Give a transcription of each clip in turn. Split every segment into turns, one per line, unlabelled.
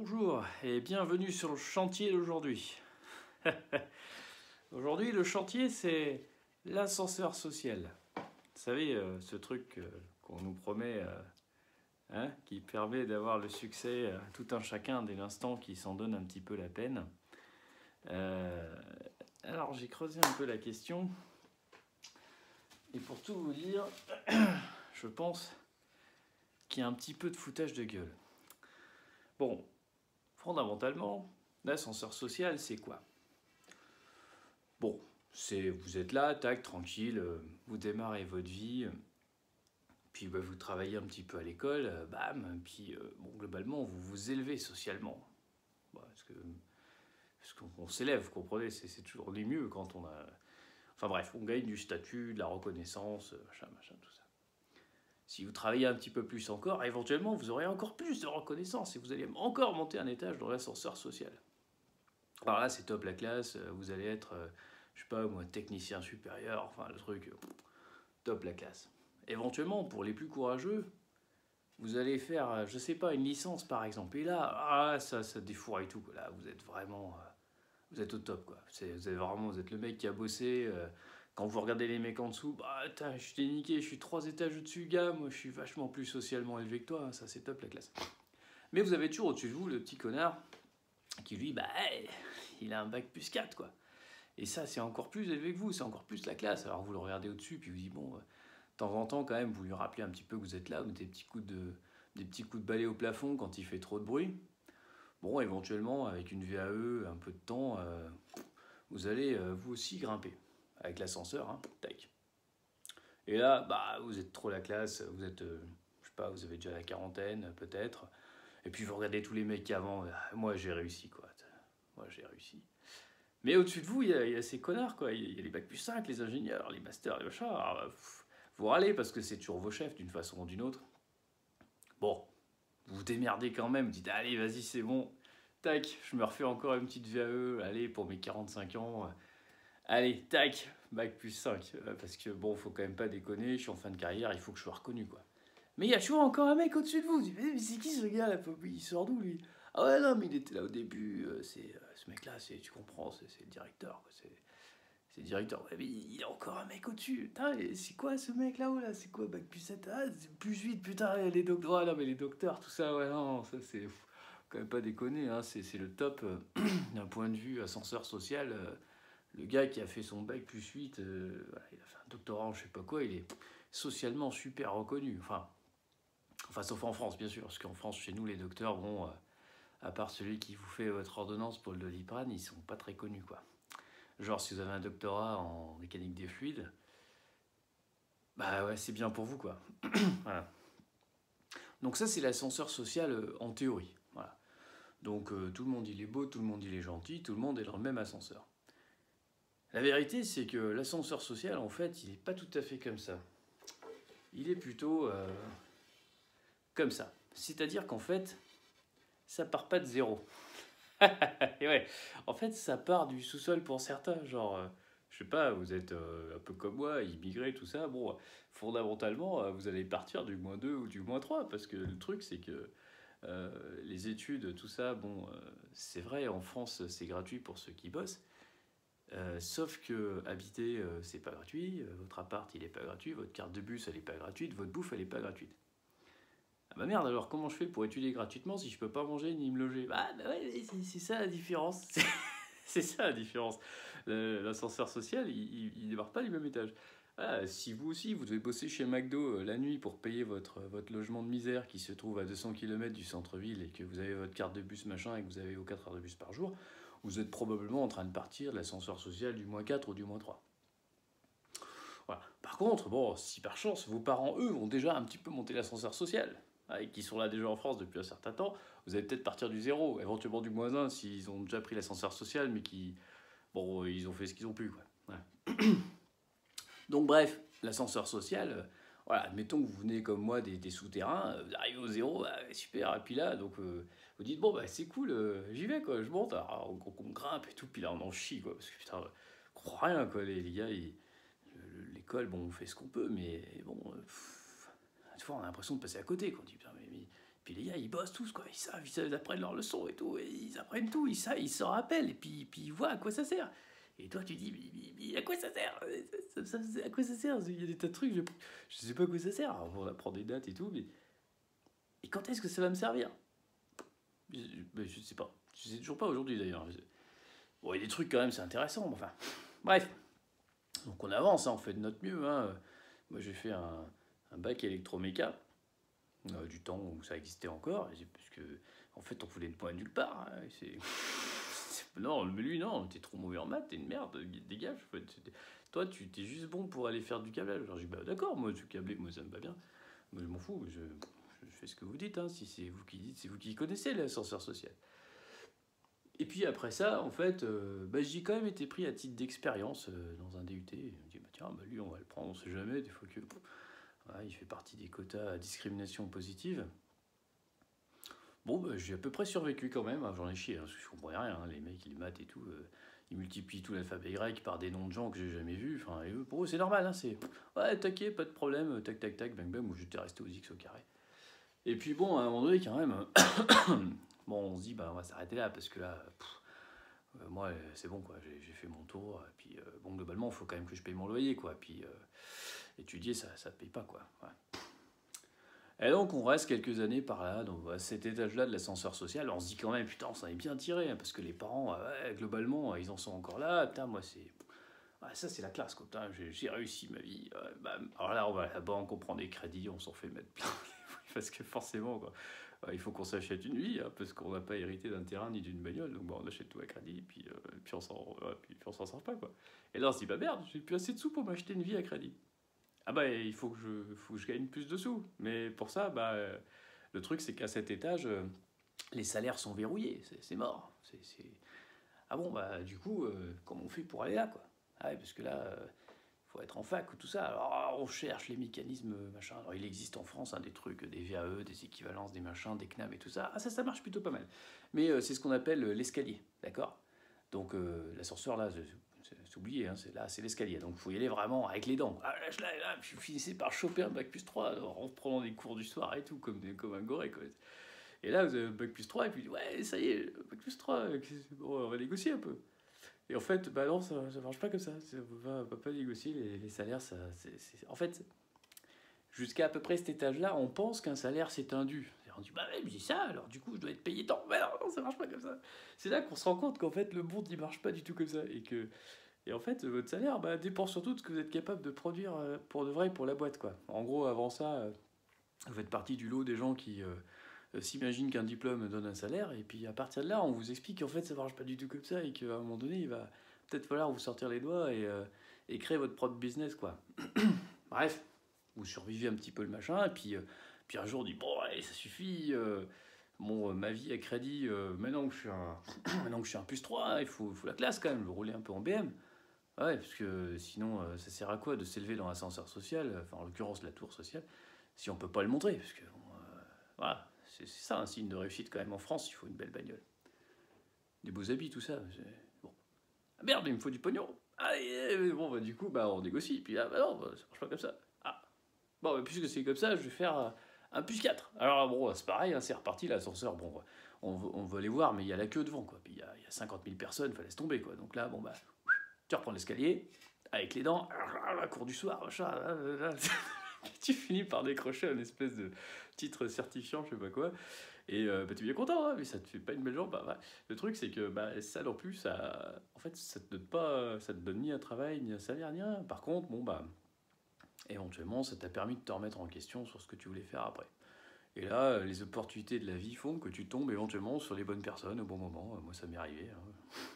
Bonjour et bienvenue sur le chantier d'aujourd'hui. Aujourd'hui, le chantier, c'est l'ascenseur social. Vous savez, ce truc qu'on nous promet, qui permet d'avoir le succès tout un chacun dès l'instant qui s'en donne un petit peu la peine. Alors, j'ai creusé un peu la question. Et pour tout vous dire, je pense qu'il y a un petit peu de foutage de gueule. Bon, fondamentalement, l'ascenseur social, c'est quoi? Bon, vous êtes là, tac, tranquille, vous démarrez votre vie, puis vous travaillez un petit peu à l'école, bam, puis globalement, vous vous élevez socialement. Bon, parce qu'on s'élève, vous comprenez, c'est toujours les mieux quand on a... Enfin bref, on gagne du statut, de la reconnaissance, machin, tout ça. Si vous travaillez un petit peu plus encore, éventuellement, vous aurez encore plus de reconnaissance et vous allez encore monter un étage dans l'ascenseur social. Alors là, c'est top la classe, vous allez être, je sais pas moi, technicien supérieur, enfin le truc, top la classe. Éventuellement, pour les plus courageux, vous allez faire, je sais pas, une licence par exemple. Et là, ça défouraille tout. Là, vous êtes vraiment, vous êtes au top quoi. Vous êtes le mec qui a bossé. Quand vous regardez les mecs en dessous, bah je t'ai niqué, je suis 3 étages au-dessus, gars, moi je suis vachement plus socialement élevé que toi, hein, ça c'est top la classe. Mais vous avez toujours au-dessus de vous le petit connard qui lui, il a un bac plus 4 quoi. Et ça c'est encore plus élevé que vous, c'est encore plus la classe. Alors vous le regardez au-dessus, puis vous dites bon, de temps en temps quand même, vous lui rappelez un petit peu que vous êtes là, vous mettez des petits coups de balai au plafond quand il fait trop de bruit. Bon, éventuellement, avec une VAE, un peu de temps, vous allez vous aussi grimper. Avec l'ascenseur, hein, tac. Et là, vous êtes trop la classe, vous êtes, je sais pas, vous avez déjà la quarantaine, peut-être. Et puis vous regardez tous les mecs avant, moi j'ai réussi, quoi. Moi j'ai réussi. Mais au-dessus de vous, il y a ces connards, quoi. Il y a les bacs plus 5, les ingénieurs, les masters, les machins. Alors, vous râlez parce que c'est toujours vos chefs, d'une façon ou d'une autre. Bon, vous vous démerdez quand même, vous dites, allez, vas-y, c'est bon. Tac, je me refais encore une petite VAE, allez, pour mes 45 ans. Allez, tac, bac plus 5. Parce que bon, faut quand même pas déconner, je suis en fin de carrière, il faut que je sois reconnu, quoi. Mais il y a toujours encore un mec au-dessus de vous. Vous dites, mais c'est qui ce gars là? Il sort d'où lui? Ah ouais, non, mais il était là au début. Ce mec-là, tu comprends, c'est le directeur. C'est le directeur. Ouais, mais il y a encore un mec au-dessus. Putain, c'est quoi ce mec là-haut là? C'est quoi, bac plus 7? Ah, c'est plus 8, putain, les docteurs. Ah non, mais les docteurs, tout ça, ouais, non, ça c'est. Quand même pas déconner, hein, c'est le top d'un point de vue ascenseur social. Le gars qui a fait son bac plus 8, il a fait un doctorat, je sais pas quoi, il est socialement super reconnu. Enfin, sauf en France, bien sûr, parce qu'en France, chez nous, les docteurs, bon, à part celui qui vous fait votre ordonnance pour le Doliprane, ils sont pas très connus, quoi. Genre, si vous avez un doctorat en mécanique des fluides, bah ouais, c'est bien pour vous, quoi. Voilà. Donc ça, c'est l'ascenseur social en théorie. Voilà. Donc tout le monde, il est beau, tout le monde, il est gentil, tout le monde est dans le même ascenseur. La vérité, c'est que l'ascenseur social, en fait, il n'est pas tout à fait comme ça. Il est plutôt comme ça. C'est-à-dire qu'en fait, ça part pas de zéro. Et ouais, en fait, ça part du sous-sol pour certains. Genre, je sais pas, vous êtes un peu comme moi, immigré, tout ça. Bon, fondamentalement, vous allez partir du -2 ou du -3. Parce que le truc, c'est que les études, tout ça, bon, c'est vrai, en France, c'est gratuit pour ceux qui bossent. Sauf que habiter, c'est pas gratuit, votre appart, il est pas gratuit, votre carte de bus, elle est pas gratuite, votre bouffe, elle est pas gratuite. Ah bah merde, alors comment je fais pour étudier gratuitement si je peux pas manger ni me loger? Bah ouais, c'est ça la différence. C'est ça la différence. L'ascenseur social, il démarre pas du même étage. Voilà, si vous aussi, vous devez bosser chez McDo la nuit pour payer votre logement de misère qui se trouve à 200 km du centre-ville et que vous avez votre carte de bus machin et que vous avez vos 4 heures de bus par jour, vous êtes probablement en train de partir de l'ascenseur social du -4 ou du -3. Voilà. Par contre, bon, si par chance, vos parents, eux, ont déjà un petit peu monté l'ascenseur social, et qui sont là déjà en France depuis un certain temps, vous allez peut-être partir du 0, éventuellement du -1 s'ils ont déjà pris l'ascenseur social, mais qui, bon, ils ont fait ce qu'ils ont pu, quoi. Voilà. Donc bref, l'ascenseur social, voilà, admettons que vous venez comme moi des souterrains, vous arrivez au 0, super, et puis là, donc vous dites, bon, c'est cool, j'y vais, quoi, je monte, alors on grimpe et tout, puis là on en chie, quoi, parce que putain, on croit rien, quoi, les gars, l'école, bon, on fait ce qu'on peut, mais bon, des fois on a l'impression de passer à côté, quoi, on dit, putain, mais Puis les gars, ils bossent tous, quoi. Ils apprennent leurs leçons et tout. Et ils apprennent tout, ils s'en rappellent. Et puis ils voient à quoi ça sert. Et toi, tu dis, mais à quoi ça sert à quoi ça sert? Il y a des tas de trucs, je sais pas à quoi ça sert. Alors, on apprend des dates et tout, mais... Et quand est-ce que ça va me servir? Je sais pas. Je sais toujours pas aujourd'hui, d'ailleurs. Bon, il y a des trucs, quand même, c'est intéressant, mais enfin... Bref. Donc on avance, hein, on fait de notre mieux, hein. Moi, j'ai fait un bac électroméca, du temps où ça existait encore, parce que, en fait, on voulait de point nulle part. Hein, non, mais lui, non, t'es trop mauvais en maths, t'es une merde, dégage. Toi, tu t'es juste bon pour aller faire du câblage. Alors, j'ai dit, bah d'accord, moi, du câblé, moi, ça me va bien. Moi, je m'en fous, je fais ce que vous dites, hein, si c'est vous qui dites, c'est vous qui connaissez l'ascenseur social. Et puis après ça, en fait, j'ai quand même été pris à titre d'expérience dans un DUT. Je me dis, bah, tiens, bah, lui, on va le prendre, on sait jamais, des fois que... Voilà, il fait partie des quotas à discrimination positive. Bon, j'ai à peu près survécu quand même, hein, j'en ai chié, hein, parce que je comprenais rien, hein, les mecs, les maths et tout, ils multiplient tout l'alphabet grec par des noms de gens que j'ai jamais vus, enfin, et eux, pour eux, c'est normal, hein, c'est, ouais, taquet, pas de problème, tac, tac, tac, bang, bang, ou j'étais resté aux x au carré. Et puis bon, à un moment donné, quand même, bon, on se dit, bah, on va s'arrêter là, parce que là, moi, c'est bon, quoi, j'ai fait mon tour, et puis, bon, globalement, il faut quand même que je paye mon loyer, quoi, puis, étudier, ça paye pas, quoi, ouais. Et donc on reste quelques années par là, donc à cet étage-là de l'ascenseur social, on se dit quand même, putain, ça est bien tiré, hein, parce que les parents, ouais, globalement, ils en sont encore là, putain, moi c'est... Ah, ça c'est la classe, quoi, putain, j'ai réussi ma vie, bam. Alors là, on va à la banque, on prend des crédits, on s'en fait mettre plein, parce que forcément, quoi, il faut qu'on s'achète une vie, hein, parce qu'on n'a pas hérité d'un terrain ni d'une bagnole, donc bon, on achète tout à crédit, puis on s'en sort pas, quoi. Et là on se dit, bah merde, j'ai plus assez de sous pour m'acheter une vie à crédit. Ah bah il faut que je gagne plus de sous. Mais pour ça, le truc c'est qu'à cet étage, les salaires sont verrouillés, c'est mort. Ah bon, bah du coup, comment on fait pour aller là, quoi? Ah ouais, parce que là, faut être en fac ou tout ça. Alors on cherche les mécanismes, machin. Alors il existe en France, hein, des trucs, des VAE, des équivalences, des machins, des CNAM et tout ça. Ah ça marche plutôt pas mal. Mais c'est ce qu'on appelle l'escalier, d'accord? Donc l'ascenseur là, c'est oublié, hein, c'est l'escalier. Donc il faut y aller vraiment avec les dents. Ah, là, puis vous finissez par choper un bac plus 3 en prenant des cours du soir et tout, comme un goré, quoi. Et là, vous avez bac plus 3, et puis ouais, ça y est, bac plus 3, bon, on va négocier un peu. Et en fait, bah non, ça marche pas comme ça. On peut pas négocier les salaires. En fait, jusqu'à à peu près cet étage-là, on pense qu'un salaire c'est un dû. On dit, bah ouais, mais j'ai ça, alors du coup je dois être payé tant. Mais non, ça marche pas comme ça. C'est là qu'on se rend compte qu'en fait le monde il marche pas du tout comme ça. Et en fait, votre salaire dépend surtout de ce que vous êtes capable de produire pour de vrai pour la boîte, quoi. En gros, avant ça, vous faites partie du lot des gens qui s'imaginent qu'un diplôme donne un salaire, et puis à partir de là, on vous explique qu'en fait ça marche pas du tout comme ça, et qu'à un moment donné, il va peut-être falloir vous sortir les doigts et créer votre propre business, quoi. Bref, vous survivez un petit peu le machin, et puis un jour on dit, bon, allez, ça suffit, ma vie à crédit, maintenant que je suis un plus 3, il faut la classe quand même, je veux rouler un peu en BM. Ouais, parce que sinon, ça sert à quoi de s'élever dans l'ascenseur social, enfin en l'occurrence la tour sociale, si on peut pas le montrer, parce que bon, voilà, c'est ça un signe de réussite quand même en France, il faut une belle bagnole. Des beaux habits, tout ça. Bon. Ah merde, il me faut du pognon. Allez, bon, du coup, on négocie, puis là, non, ça marche pas comme ça. Ah, bon, puisque c'est comme ça, je vais faire un plus 4. Alors bon, c'est pareil, hein, c'est reparti, l'ascenseur, bon, on veut aller voir, mais il y a la queue devant, quoi. Puis il y a 50 000 personnes, il fallait se tomber, quoi. Donc là, tu reprends l'escalier, avec les dents, la cour du soir, machin, tu finis par décrocher un espèce de titre certifiant, je sais pas quoi, et tu es bien content, hein, mais ça te fait pas une belle jambe. Le truc, c'est que ça non plus, en fait, ça te donne ni un travail, ni un salaire, ni rien. Par contre, éventuellement, ça t'a permis de te remettre en question sur ce que tu voulais faire après. Et là, les opportunités de la vie font que tu tombes éventuellement sur les bonnes personnes au bon moment. Moi, ça m'est arrivé, hein.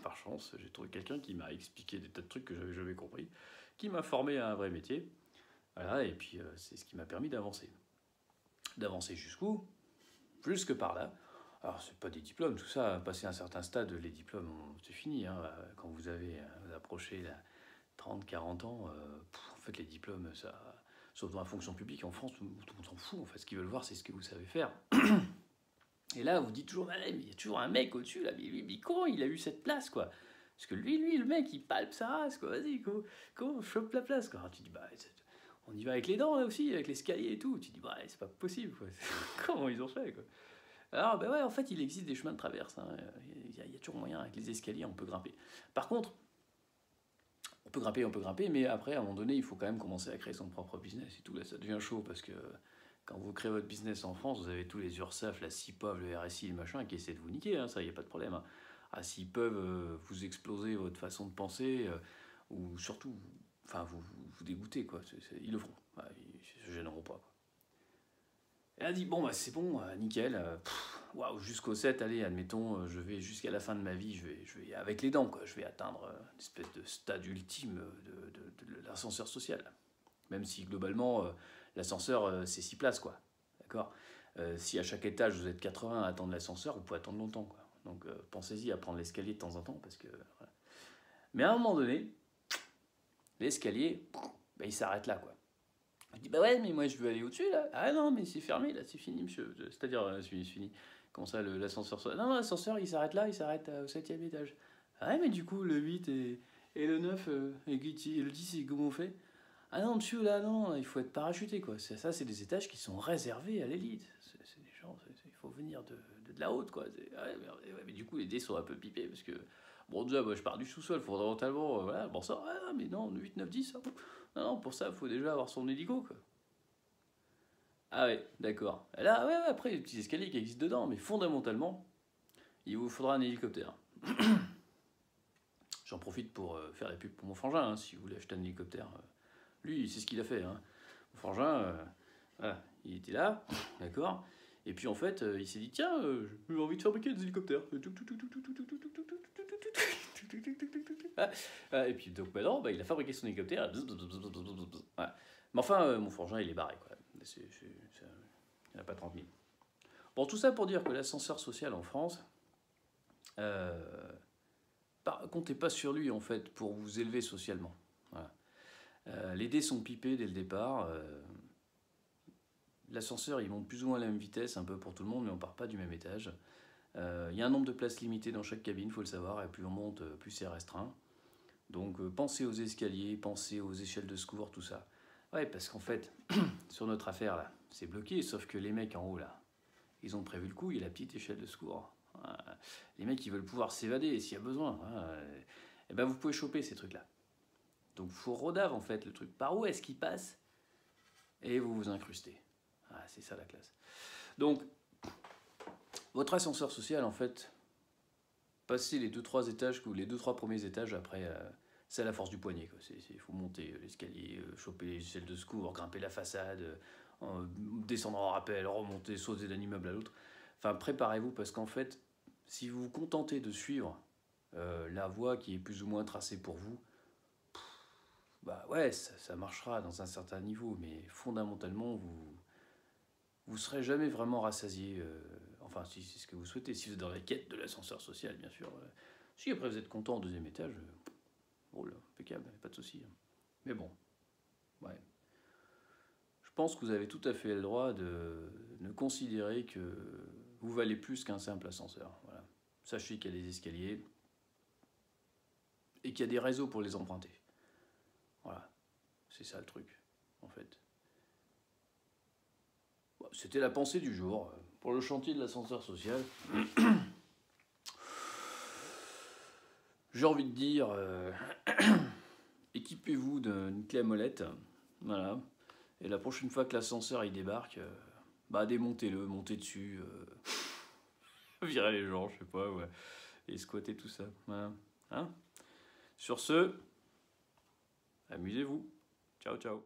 Par chance, j'ai trouvé quelqu'un qui m'a expliqué des tas de trucs que j'avais jamais compris, qui m'a formé à un vrai métier. Voilà, et puis c'est ce qui m'a permis d'avancer. D'avancer jusqu'où? Jusque par là. Alors, c'est pas des diplômes, tout ça, passer un certain stade, les diplômes, c'est fini, hein. Quand vous approchez 30-40 ans, en fait, les diplômes, sauf dans la fonction publique, en France, tout le monde s'en fout. En fait, ce qu'ils veulent voir, c'est ce que vous savez faire. Et là, vous dites toujours, mais il y a toujours un mec au-dessus, là, mais comment il a eu cette place, quoi? Parce que lui, le mec, il palpe sa race, quoi. Vas-y, comment on chope la place, quoi? Alors, tu dis, on y va avec les dents là aussi, avec l'escalier et tout. Tu dis, bah, c'est pas possible, quoi. Comment ils ont fait, quoi. Alors, ben ouais, en fait, il existe des chemins de traverse. Hein. Il y a toujours moyen, avec les escaliers, on peut grimper. Par contre, on peut grimper, mais après, à un moment donné, il faut quand même commencer à créer son propre business et tout. Là, ça devient chaud parce que quand vous créez votre business en France, vous avez tous les URSSAF, la CIPOV, le RSI, le machin, qui essaient de vous niquer. Hein, ça, il n'y a pas de problème. Hein. Ah, s'ils peuvent vous exploser votre façon de penser, ou surtout, enfin, vous dégoûter, quoi. Ils le feront. Ouais, ils se gêneront pas, quoi. Elle a dit, bon, bah, c'est bon, nickel. Waouh, jusqu'au 7, allez, admettons, je vais jusqu'à la fin de ma vie, je vais avec les dents, quoi. Je vais atteindre une espèce de stade ultime de l'ascenseur social. Même si, globalement, l'ascenseur, c'est 6 places, quoi. D'accord. Si à chaque étage, vous êtes 80 à attendre l'ascenseur, vous pouvez attendre longtemps, quoi. Donc, pensez-y à prendre l'escalier de temps en temps, parce que... Voilà. Mais à un moment donné, l'escalier, bah, il s'arrête là, quoi. Je dis, bah ouais, mais moi je veux aller au-dessus là. Ah non, mais c'est fermé là, c'est fini, monsieur. C'est-à-dire, c'est fini. Comment ça, l'ascenseur. Non, l'ascenseur il s'arrête là, il s'arrête au 7e étage. Ah ouais, mais du coup, le 8 et le 9 et le 10, comment on fait? Ah non, monsieur, là, non, il faut être parachuté quoi. Ça, c'est des étages qui sont réservés à l'élite. C'est des gens, il faut venir de la haute quoi. Mais du coup, les dés sont un peu pipés parce que, bon, déjà, moi, je pars du sous-sol, fondamentalement, voilà, bon, ça, ah, mais non, 8, 9, 10, hein. Non, pour ça, il faut déjà avoir son hélico, quoi. Ah ouais, d'accord. Là, ouais, après, il y a des petits escaliers qui existent dedans, mais fondamentalement, il vous faudra un hélicoptère. J'en profite pour faire la pub pour mon frangin, hein, si vous voulez acheter un hélicoptère. Lui, c'est ce qu'il a fait. Hein. Mon frangin, voilà, il était là, d'accord. Et puis en fait, il s'est dit, tiens, j'ai envie de fabriquer des hélicoptères. Et puis donc maintenant, il a fabriqué son hélicoptère. Voilà. Mais enfin, mon frangin, il est barré, quoi. Il n'y en a pas 30 000. Bon, tout ça pour dire que l'ascenseur social en France, comptez pas sur lui, en fait, pour vous élever socialement. Voilà. Les dés sont pipés dès le départ. L'ascenseur, il monte plus ou moins à la même vitesse, un peu pour tout le monde, mais on part pas du même étage. Il y a un nombre de places limitées dans chaque cabine, il faut le savoir, et plus on monte, plus c'est restreint. Donc pensez aux escaliers, pensez aux échelles de secours, tout ça. Ouais, parce qu'en fait, sur notre affaire, là, c'est bloqué, sauf que les mecs en haut, là, ils ont prévu le coup, il y a la petite échelle de secours. Les mecs, ils veulent pouvoir s'évader s'il y a besoin. Et ben vous pouvez choper ces trucs-là. Donc faut rodave, en fait, le truc. Par où est-ce qu'il passe? Et vous vous incrustez. Ah, c'est ça la classe. Donc, votre ascenseur social, en fait, passer les 2-3 étages, ou les 2-3 premiers étages, après, c'est à la force du poignet. Il faut monter l'escalier, choper les échelles de secours, grimper la façade, descendre en rappel, remonter, sauter d'un immeuble à l'autre. Enfin, préparez-vous, parce qu'en fait, si vous vous contentez de suivre la voie qui est plus ou moins tracée pour vous, bah ouais, ça marchera dans un certain niveau, mais fondamentalement, vous serez jamais vraiment rassasié. Enfin, si c'est ce que vous souhaitez, si vous êtes dans la quête de l'ascenseur social, bien sûr. Si après vous êtes content au deuxième étage, oh là, impeccable, pas de souci. Mais bon, ouais. Je pense que vous avez tout à fait le droit de considérer que vous valez plus qu'un simple ascenseur. Voilà. Sachez qu'il y a des escaliers et qu'il y a des réseaux pour les emprunter. Voilà, c'est ça le truc, en fait. Bon, c'était la pensée du jour pour le chantier de l'ascenseur social. J'ai envie de dire, équipez-vous d'une clé à molette, voilà. Et la prochaine fois que l'ascenseur il débarque, démontez-le, montez dessus, virez les gens, je sais pas, ouais, et squattez tout ça, voilà. Hein? Sur ce, amusez-vous. Ciao, ciao.